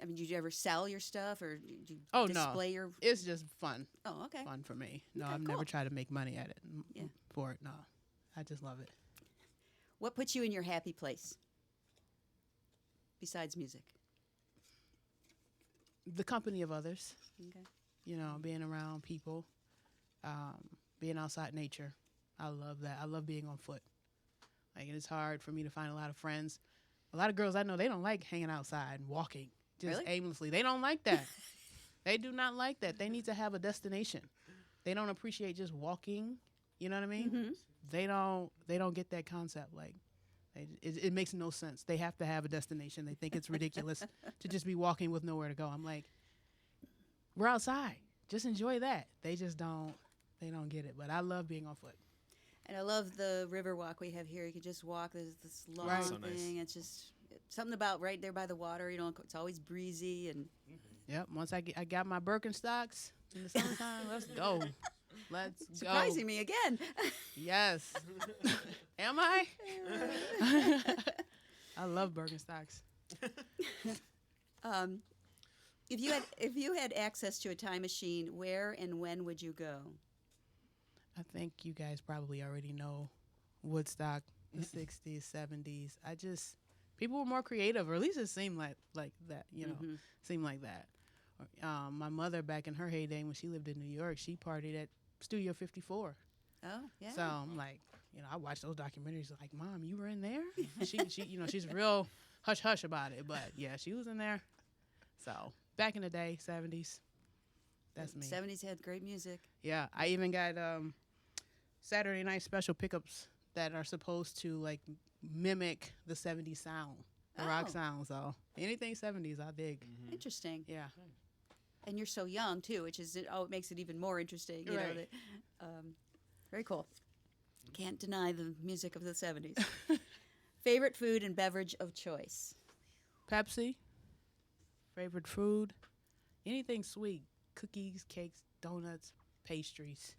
I mean, do you ever sell your stuff or do you
Oh, no.
display your?
It's just fun.
Oh, okay.
Fun for me. No,
Okay,
I've
cool.
never tried to make money at it.
Yeah.
For it. No, I just love it.
What puts you in your happy place? Besides music.
The company of others.
Okay.
You know, being around people, being outside nature. I love that. I love being on foot. Like it's hard for me to find a lot of friends. A lot of girls I know, they don't like hanging outside and walking just
Really?
aimlessly. They don't like that. They do not like that. They need to have a destination. They don't appreciate just walking. You know what I mean?
Mhm.
They don't get that concept. Like, it makes no sense. They have to have a destination. They think it's ridiculous to just be walking with nowhere to go. I'm like, we're outside. Just enjoy that. They just don't. They don't get it. But I love being on foot.
And I love the river walk we have here. You can just walk. There's this long
Right.
So nice.
thing. It's just something about right there by the water. It's always breezy and
Yep. Once I got my Birkenstocks in the summertime, let's go. Let's go.
surprising me again.
Yes. Am I? I love Birkenstocks.
If you had access to a time machine, where and when would you go?
I think you guys probably already know Woodstock, the 60s, 70s. People were more creative, or at least it seemed like that,
Mhm.
seemed like that. My mother, back in her heyday when she lived in New York, she partied at Studio 54.
Oh, yeah.
So I'm like, I watched those documentaries like, Mom, you were in there? She's real hush-hush about it, but yeah, she was in there. So back in the day, 70s, that's me.
70s had great music.
Yeah, I even got Saturday night special pickups that are supposed to like mimic the 70s sound, the rock
Oh.
sound. So anything 70s, I dig.
Interesting.
Yeah.
And you're so young too, which is it makes it even more interesting. You know,
Right.
that, very cool. Can't deny the music of the 70s. Favorite food and beverage of choice?
Pepsi. Favorite food? Anything sweet. Cookies, cakes, donuts, pastries.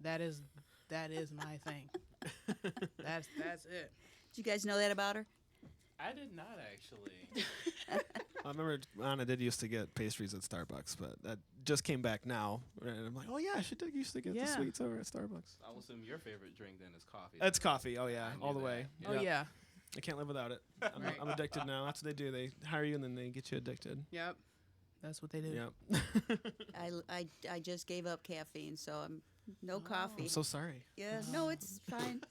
That is my thing. That's it.
Do you guys know that about her?
I did not actually.
I remember Anna did used to get pastries at Starbucks, but that just came back now. And I'm like, oh yeah, she did used to get the
Yeah.
sweets over at Starbucks.
I'll assume your favorite drink then is coffee.
That's coffee. Oh yeah,
I knew
all the
that.
way.
Oh yeah.
I can't live without it.
Right.
I'm addicted now. That's what they do. They hire you and then they get you addicted.
Yep. That's what they do.
Yep.
I just gave up caffeine, so I'm no coffee.
I'm so sorry.
Yeah, no, it's fine.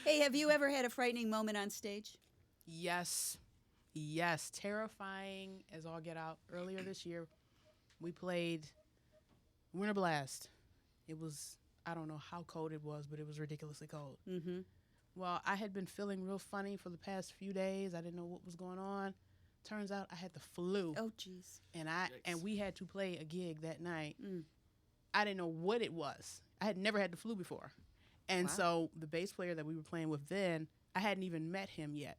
Hey, have you ever had a frightening moment on stage?
Yes. Yes. Terrifying as all get out. Earlier this year, we played Winter Blast. It was, I don't know how cold it was, but it was ridiculously cold.
Mm-hmm.
Well, I had been feeling real funny for the past few days. I didn't know what was going on. Turns out I had the flu.
Oh, jeez.
And
Yikes.
we had to play a gig that night.
Mm.
I didn't know what it was. I had never had the flu before. And
Wow.
so the bass player that we were playing with then, I hadn't even met him yet.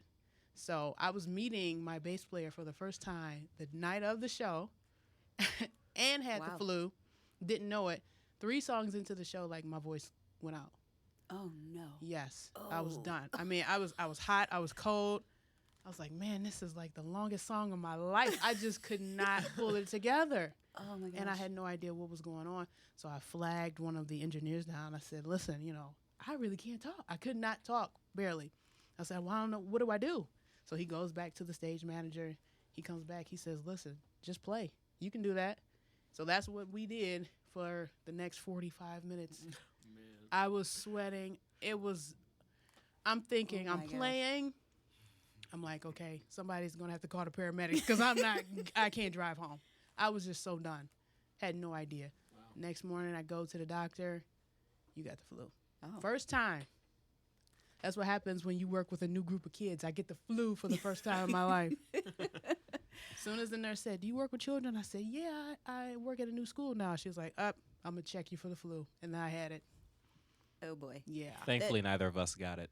So I was meeting my bass player for the first time the night of the show and had
Wow.
the flu. Didn't know it. 3 songs into the show, like, my voice went out.
Oh, no.
Yes, I was
Oh.
done. I mean, I was hot. I was cold. I was like, man, this is like the longest song of my life. I just could not pull it together.
Oh, my gosh.
And I had no idea what was going on. So I flagged one of the engineers down. I said, listen, I really can't talk. I could not talk, barely. I said, well, I don't know. What do I do? So he goes back to the stage manager. He comes back. He says, listen, just play. You can do that. So that's what we did for the next 45 minutes.
Man.
I was sweating. I'm thinking,
Oh
I'm
my gosh.
playing. I'm like, okay, somebody's going to have to call the paramedics because I can't drive home. I was just so done. Had no idea.
Wow.
Next morning, I go to the doctor. You got the flu.
Oh.
First time. That's what happens when you work with a new group of kids. I get the flu for the first time in my life. As soon as the nurse said, do you work with children? I said, yeah, I work at a new school now. She was like, I'm going to check you for the flu. And then I had it.
Oh, boy.
Yeah.
Thankfully, neither of us got it.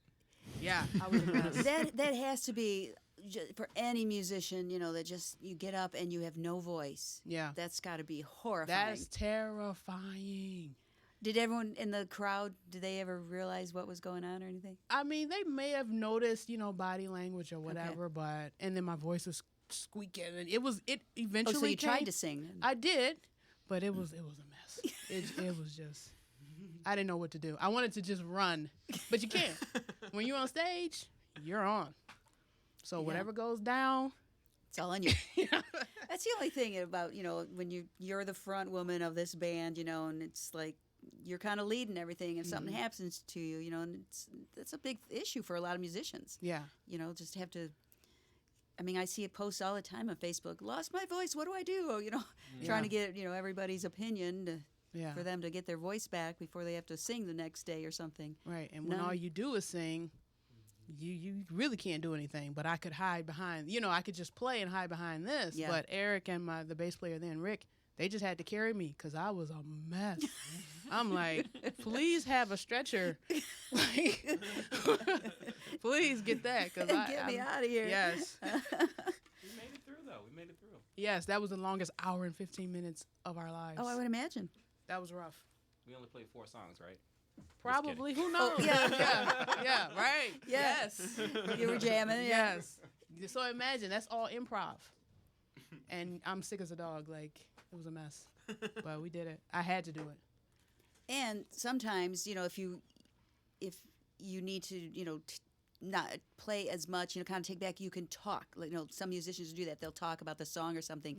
Yeah, I was a mess.
That has to be, for any musician, that just, you get up and you have no voice.
Yeah.
That's got to be horrifying.
That's terrifying.
Did everyone in the crowd, did they ever realize what was going on or anything?
I mean, they may have noticed, body language or whatever, and then my voice was squeaking, and it eventually
Oh, so you
came.
tried to sing.
I did, but it was a mess. It was just, I didn't know what to do. I wanted to just run, but you can't. When you're on stage, you're on. So
Yeah.
whatever goes down,
It's all on you. That's the only thing about, when you're the front woman of this band, and it's like you're kind of leading everything. If something happens to you, and it's a big issue for a lot of musicians.
yeah.
Just have to. I mean, I see it posts all the time on Facebook. Lost my voice. What do I do? Trying to get everybody's opinion
Yeah.
for them to get their voice back before they have to sing the next day or something.
Right, and when
No.
all you do is sing, you really can't do anything. But I could hide behind, I could just play and hide behind this.
Yeah.
But Eric and the bass player then, Rick, they just had to carry me because I was a mess. I'm like, please have a stretcher. Like, please get that. Cause
Get me out of here.
Yes.
We made it through, though. We made it through.
Yes, that was the longest hour and 15 minutes of our lives.
Oh, I would imagine.
That was rough.
We only played 4 songs, right?
Probably. Who knows?
Oh, yeah.
yeah, right.
Yeah.
Yes.
You were jamming. Yeah.
Yes. So imagine that's all improv, and I'm sick as a dog. Like it was a mess, but we did it. I had to do it.
And sometimes, if you need to, not play as much, kind of take back, you can talk. Like, some musicians do that. They'll talk about the song or something,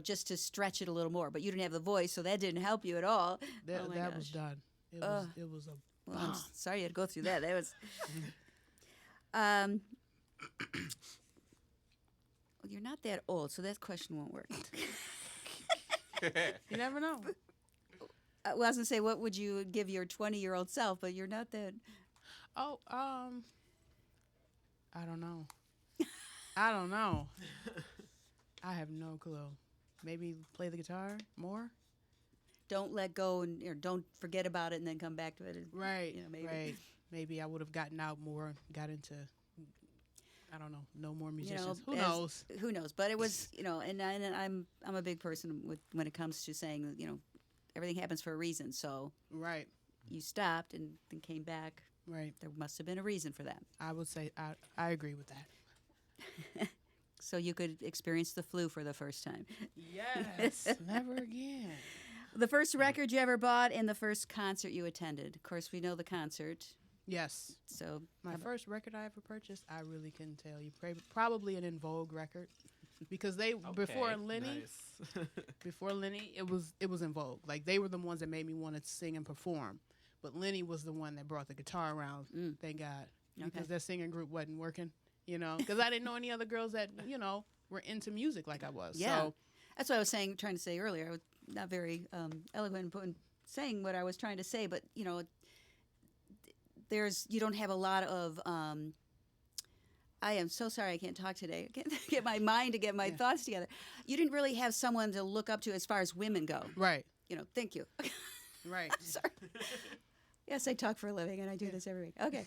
just to stretch it a little more. But you didn't have the voice, so that didn't help you at all.
That,
Oh my
that was
gosh.
done. It was a.
Well, I'm sorry you had to go through that. That was. Well, you're not that old, so that question won't work.
You never know.
Well, I was gonna say, what would you give your 20-year-old self? But you're not that.
Oh, I don't know. I don't know. I have no clue. Maybe play the guitar more.
don't let go and or don't forget about it and then come back to it. And,
Right.
maybe.
Right. Maybe I would have gotten out more, got into, I don't know, no more musicians. Who knows?
Who knows? But it was, and I'm a big person when it comes to saying that, everything happens for a reason. So
Right.
you stopped and then came back.
Right.
There must have been a reason for that.
I would say I agree with that.
So you could experience the flu for the first time.
Yes. Never again.
The first record you ever bought and the first concert you attended. Of course, we know the concert.
Yes.
So
My first record I ever purchased, I really couldn't tell you. Probably an In Vogue record, because before Lenny,
Nice.
before Lenny, it was In Vogue. Like, they were the ones that made me want to sing and perform. But Lenny was the one that brought the guitar around. Thank God, because that singing group wasn't working. Because I didn't know any other girls that were into music like I was.
Yeah,
So,
that's what I was trying to say earlier. I was not very eloquent in saying what I was trying to say, but you don't have a lot of. I am so sorry I can't talk today. I can't get my mind to get my thoughts together. You didn't really have someone to look up to as far as women go.
right,
Thank you.
right.
Sorry. Yes, I talk for a living, and I do this every week. Okay.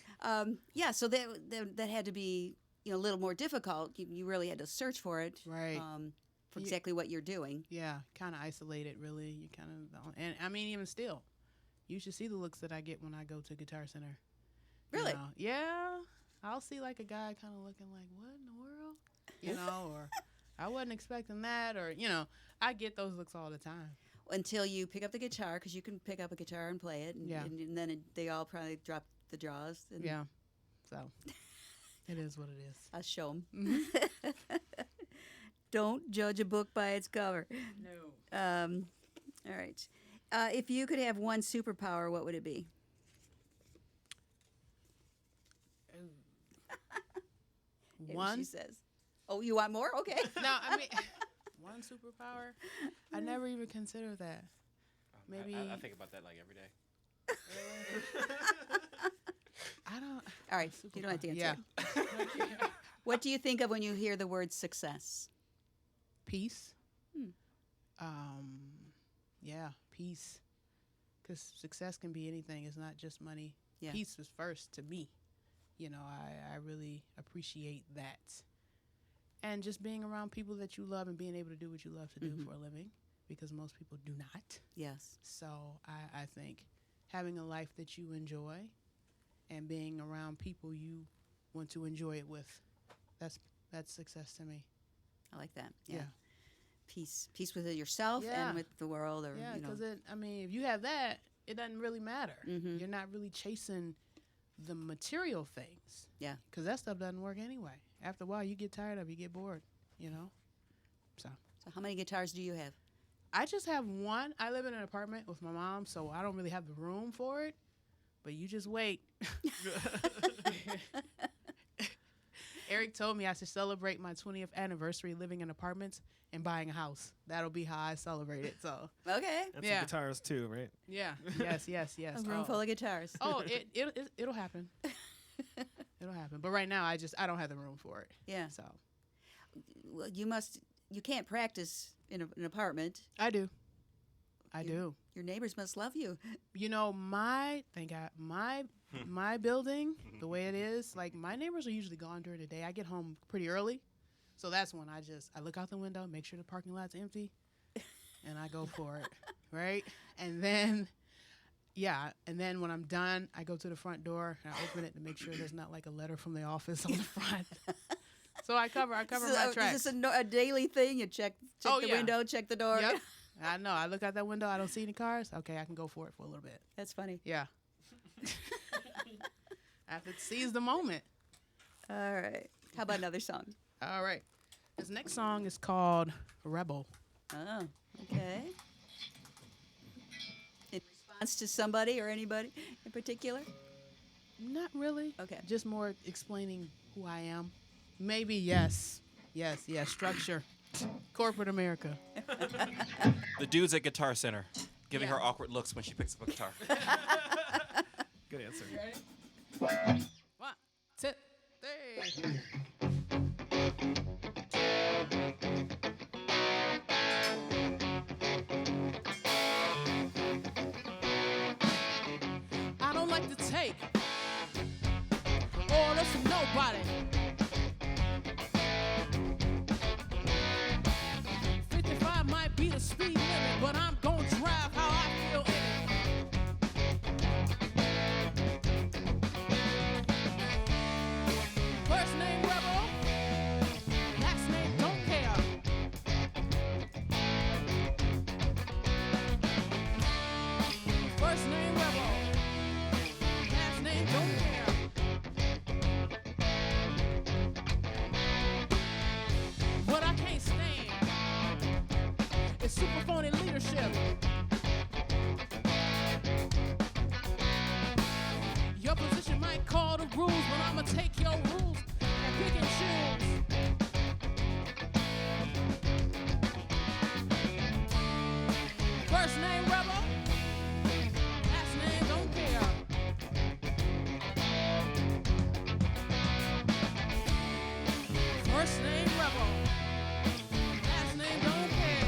So that had to be a little more difficult. You really had to search for it.
Right.
For exactly what you're doing.
Yeah, kind of isolated, really. You kind of don't. And I mean, even still, you should see the looks that I get when I go to Guitar Center.
Really?
Yeah. I'll see like a guy kind of looking like, what in the world? Or I wasn't expecting that. Or, I get those looks all the time.
Until you pick up the guitar, because you can pick up a guitar and play it. And then they all probably drop the jaws. And
Yeah. So it is what it is.
I'll show them. Don't judge a book by its cover.
No.
All right. If you could have one superpower, what would it be?
One?
She says. Oh, you want more? Okay.
No, I mean, one superpower? I never even considered that. Maybe.
I think about that like every day.
I don't.
All right. You don't have to answer.
Yeah.
it. What do you think of when you hear the word success?
Peace. Yeah, peace. Because success can be anything. It's not just money.
Yeah.
Peace was first to me. I really appreciate that. And just being around people that you love and being able to do what you love to do for a living, because most people do not.
Yes.
So I think having a life that you enjoy and being around people you want to enjoy it with, that's success to me.
I like that. Yeah.
Yeah.
Peace with yourself
Yeah.
and with the world. Or,
Yeah, because if you have that, it doesn't really matter.
Mhm.
You're not really chasing the material things.
Yeah.
Because that stuff doesn't work anyway. After a while, you get tired of it, you get bored, So
So how many guitars do you have?
I just have one. I live in an apartment with my mom, so I don't really have the room for it. But you just wait. Eric told me I should celebrate my 20th anniversary living in apartments and buying a house. That'll be how I celebrate it. So
Okay.
And
Yeah.
some guitars too, right?
yeah, yes.
A room full of guitars.
Oh, it'll happen. It'll happen. But right now, I don't have the room for it.
Yeah.
So
Well, you can't practice in an apartment.
I do.
Your neighbors must love you.
Thank God, my building, the way it is, like my neighbors are usually gone during the day. I get home pretty early, so that's when I look out the window, make sure the parking lot's empty, and I go for it, right? And then when I'm done, I go to the front door and I open it to make sure there's not like a letter from the office on the front. So I cover my tracks.
Is this a daily thing? You check the window, check the door.
Yep. I know. I look out that window. I don't see any cars. Okay, I can go for it for a little bit.
That's funny.
Yeah. I have to seize the moment.
All right. How about another song?
All right. This next song is called Rebel.
Oh, okay. In response to somebody or anybody in particular?
Not really.
Okay.
Just more explaining who I am. Maybe yes. Yes. Structure. Corporate America.
The dudes at Guitar Center giving
Yeah.
her awkward looks when she picks up a guitar.
Good answer.
Ready? 1, 2, 3. take. Orders from nobody. 55 might be the speed limit, but I'm gonna drive how I feel in it. First name Rebel, last name don't care. First name Rebel, last name don't care. What I can't stand is super phony leadership. Your position might call the rules, but I'ma take your rules and pick and choose. First name Rebel, last name don't care. First name Rebel, last name don't care.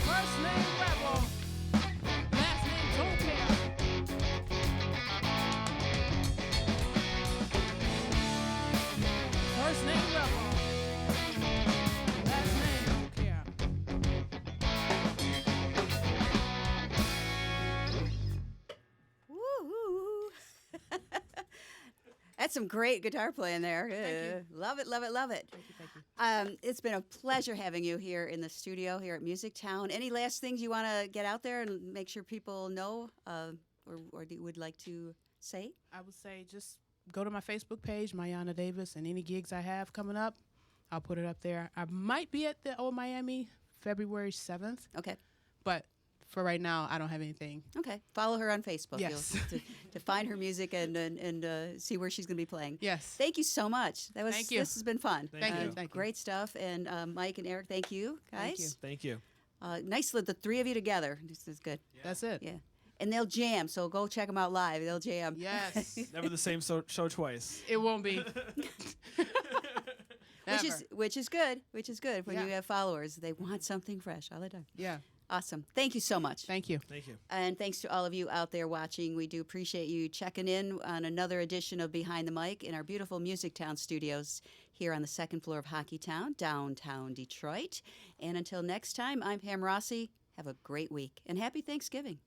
First name Rebel, last name don't care. First name Rebel, last name don't care.
Woo-hoo. That's some great guitar playing there. Love it, love it, love it.
Thank you.
It's been a pleasure having you here in the studio here at Music Town. Any last things you want to get out there and make sure people know or you would like to say?
I would say just go to my Facebook page, Maiyana Davis, and any gigs I have coming up, I'll put it up there. I might be at the Old Miami February 7th,
Okay.
but for right now, I don't have anything.
Okay. Follow her on Facebook.
Yes.
To find her music and see where she's going to be playing.
Yes.
Thank you so much.
Thank you.
This has been fun.
Thank you.
Thank you.
Great stuff. And Mike and Eric, thank you, guys.
Thank you.
Thank you.
Nice, the three of you together. This is good.
That's it.
Yeah. And they'll jam, so go check them out live. They'll jam.
Yes.
Never the same show twice.
It won't be.
Which is good. Which is good when
Yeah.
you have followers. They want something fresh all the time.
Yeah.
Awesome. Thank you so much.
Thank you.
Thank you.
And thanks to all of you out there watching. We do appreciate you checking in on another edition of Behind the Mic in our beautiful Music Town studios here on the second floor of Hockey Town, downtown Detroit. And until next time, I'm Pam Rossi. Have a great week and happy Thanksgiving.